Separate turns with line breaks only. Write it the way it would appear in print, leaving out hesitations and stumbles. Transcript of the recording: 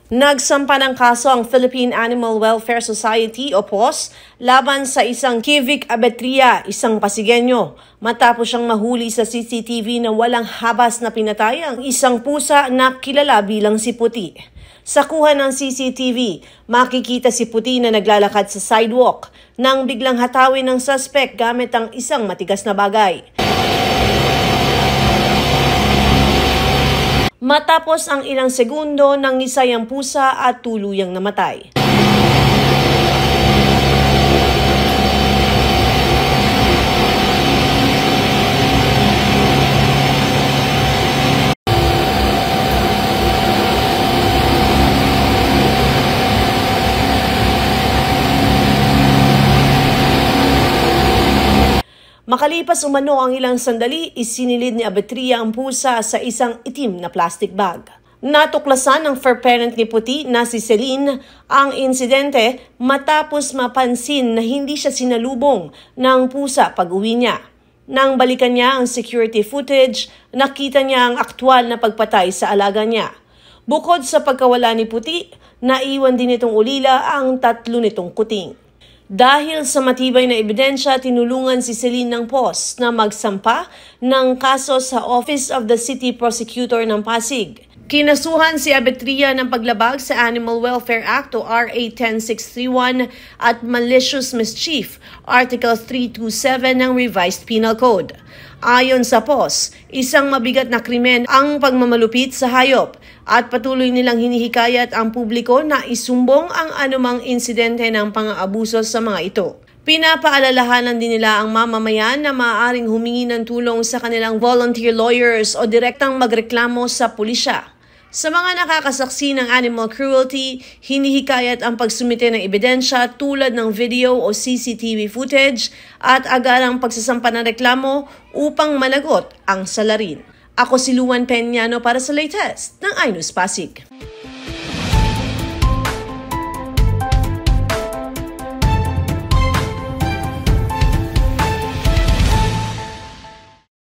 Nagsampa ng kaso ang Philippine Animal Welfare Society o PAWS laban sa isang Kivik Abetriya, isang Pasigenyo, matapos siyang mahuli sa CCTV na walang habas na pinatay ang isang pusa na kilala bilang si Puti. Sa kuha ng CCTV, makikita si Puti na naglalakad sa sidewalk nang biglang hatawin ng suspect gamit ang isang matigas na bagay. Matapos ang ilang segundo, nangisay ang pusa at tuluyang namatay. Makalipas umano ang ilang sandali, isinilid ni Abetriya ang pusa sa isang itim na plastic bag. Natuklasan ng fur parent ni Puti na si Celine ang insidente matapos mapansin na hindi siya sinalubong ng pusa pag-uwi niya. Nang balikan niya ang security footage, nakita niya ang aktwal na pagpatay sa alaga niya. Bukod sa pagkawala ni Puti, naiwan din itong ulila ang 3 nitong kuting. Dahil sa matibay na ebidensya, tinulungan si Celine ng PAWS na magsampa ng kaso sa Office of the City Prosecutor ng Pasig. Kinasuhan si Abetriya ng paglabag sa Animal Welfare Act o RA 10631 at Malicious Mischief, Article 327 ng Revised Penal Code. Ayon sa PAWS, isang mabigat na krimen ang pagmamalupit sa hayop at patuloy nilang hinihikayat ang publiko na isumbong ang anumang insidente ng pang-aabuso sa mga ito. Pinapaalalahanan din nila ang mamamayan na maaaring humingi ng tulong sa kanilang volunteer lawyers o direktang magreklamo sa pulisya. Sa mga nakakasaksi ng animal cruelty, hinihikayat ang pagsumite ng ebidensya tulad ng video o CCTV footage at agarang pagsasampa ng reklamo upang managot ang salarin. Ako si Luan Peñano para sa latest ng iNews Pasig.